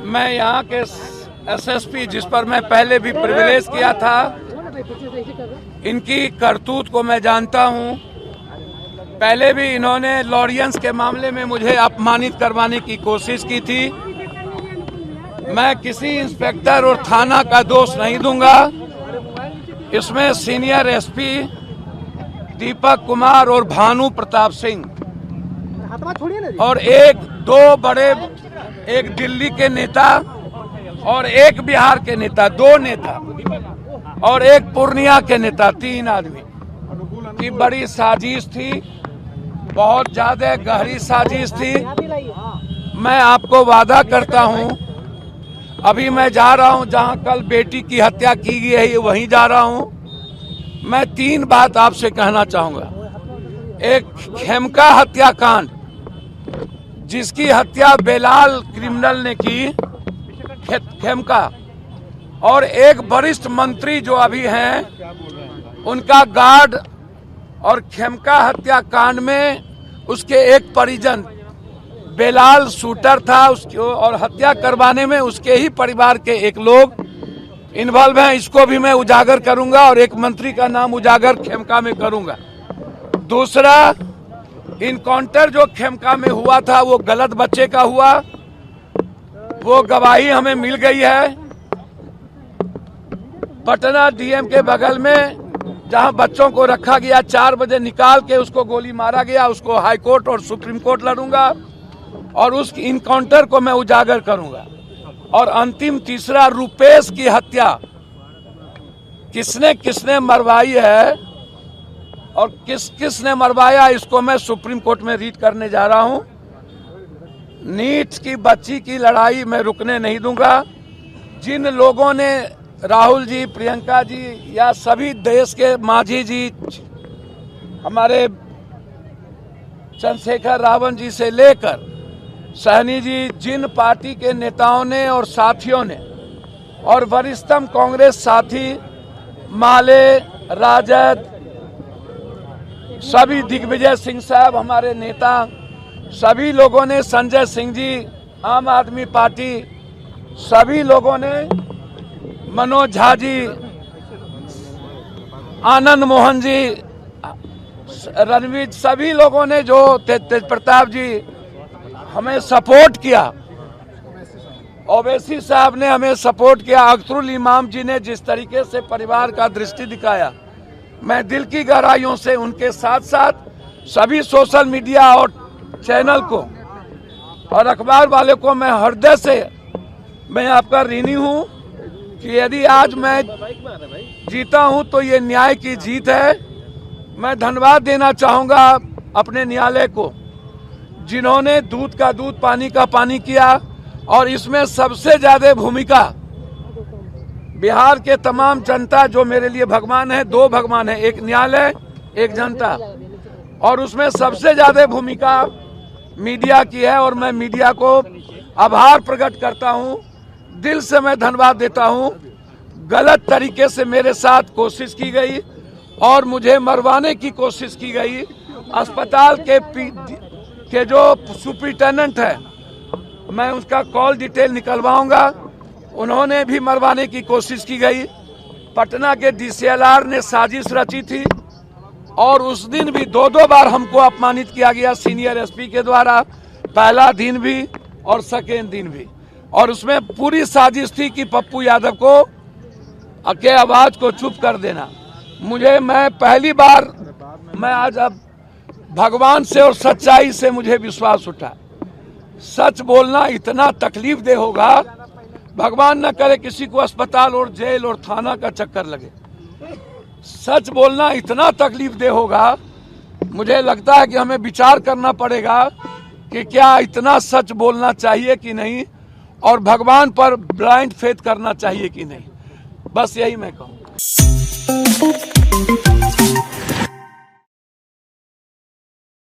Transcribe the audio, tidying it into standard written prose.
मैं यहाँ के एसएसपी, जिस पर मैं पहले भी प्रिविलेज किया था, इनकी करतूत को मैं जानता हूँ। पहले भी इन्होंने लॉरियंस के मामले में मुझे अपमानित करवाने की कोशिश की थी। मैं किसी इंस्पेक्टर और थाना का दोष नहीं दूंगा। इसमें सीनियर एसपी दीपक कुमार और भानु प्रताप सिंह और दो बड़े, एक दिल्ली के नेता और एक बिहार के नेता, दो नेता और एक पूर्णिया के नेता, 3 आदमी की बड़ी साजिश थी। बहुत ज्यादा गहरी साजिश थी। मैं आपको वादा करता हूं, अभी मैं जा रहा हूं जहां कल बेटी की हत्या की गई है, वहीं जा रहा हूं। मैं 3 बात आपसे कहना चाहूंगा। एक, खेमका हत्याकांड, जिसकी हत्या बेलाल क्रिमिनल ने की, खेमका, और एक वरिष्ठ मंत्री जो अभी हैं, उनका गार्ड, और खेमका हत्याकांड में उसके एक परिजन, बेलाल शूटर था उसको, और हत्या करवाने में उसके ही परिवार के एक लोग इन्वॉल्व हैं। इसको भी मैं उजागर करूंगा और एक मंत्री का नाम उजागर खेमका में करूंगा। दूसरा, इनकाउंटर जो खेमका में हुआ था वो गलत बच्चे का हुआ, वो गवाही हमें मिल गई है। पटना डीएम के बगल में जहां बच्चों को रखा गया, 4 बजे निकाल के उसको गोली मारा गया। उसको हाई कोर्ट और सुप्रीम कोर्ट लड़ूंगा और उस इनकाउंटर को मैं उजागर करूंगा। और अंतिम, तीसरा, रुपेश की हत्या किसने किसने मरवाई है और किसने मरवाया, इसको मैं सुप्रीम कोर्ट में रीट करने जा रहा हूं। नीट की बच्ची की लड़ाई मैं रुकने नहीं दूंगा। जिन लोगों ने, राहुल जी, प्रियंका जी, या सभी देश के, मांझी जी, हमारे चंद्रशेखर रावण जी से लेकर सहनी जी, जिन पार्टी के नेताओं ने और साथियों ने, और वरिष्ठतम कांग्रेस साथी, माले, राजद, सभी, दिग्विजय सिंह साहब हमारे नेता, सभी लोगों ने, संजय सिंह जी, आम आदमी पार्टी, सभी लोगों ने, मनोज झा जी, आनंद मोहन जी, रणवीर, सभी लोगों ने जो, तेज प्रताप जी, हमें सपोर्ट किया। ओवैसी साहब ने हमें सपोर्ट किया। अख्तरुल इमाम जी ने जिस तरीके से परिवार का दृष्टि दिखाया, मैं दिल की गहराइयों से उनके साथ साथ सभी सोशल मीडिया और चैनल को और अखबार वाले को मैं हृदय से, मैं आपका ऋणी हूं कि यदि आज मैं जीता हूं तो ये न्याय की जीत है। मैं धन्यवाद देना चाहूंगा अपने न्यायालय को, जिन्होंने दूध का दूध, पानी का पानी किया। और इसमें सबसे ज्यादा भूमिका बिहार के तमाम जनता, जो मेरे लिए भगवान है, 2 भगवान है, एक न्यायालय, एक जनता, और उसमें सबसे ज्यादा भूमिका मीडिया की है। और मैं मीडिया को आभार प्रकट करता हूं, दिल से मैं धन्यवाद देता हूं। गलत तरीके से मेरे साथ कोशिश की गई और मुझे मरवाने की कोशिश की गई। अस्पताल के जो सुपरिटेंडेंट है, मैं उसका कॉल डिटेल निकलवाऊंगा, उन्होंने भी मरवाने की कोशिश की गई। पटना के डीसीएलआर ने साजिश रची थी और उस दिन भी 2 बार हमको अपमानित किया गया सीनियर एसपी के द्वारा, पहला दिन भी और सेकेंड दिन भी। और उसमें पूरी साजिश थी कि पप्पू यादव को के आवाज को चुप कर देना। मैं पहली बार, मैं आज, अब भगवान से और सच्चाई से मुझे विश्वास उठा। सच बोलना इतना तकलीफ दे होगा, भगवान न करे किसी को अस्पताल और जेल और थाना का चक्कर लगे। सच बोलना इतना तकलीफ दे होगा, मुझे लगता है कि हमें विचार करना पड़ेगा कि क्या इतना सच बोलना चाहिए कि नहीं, और भगवान पर ब्लाइंड फेथ करना चाहिए कि नहीं। बस यही मैं कहूँ।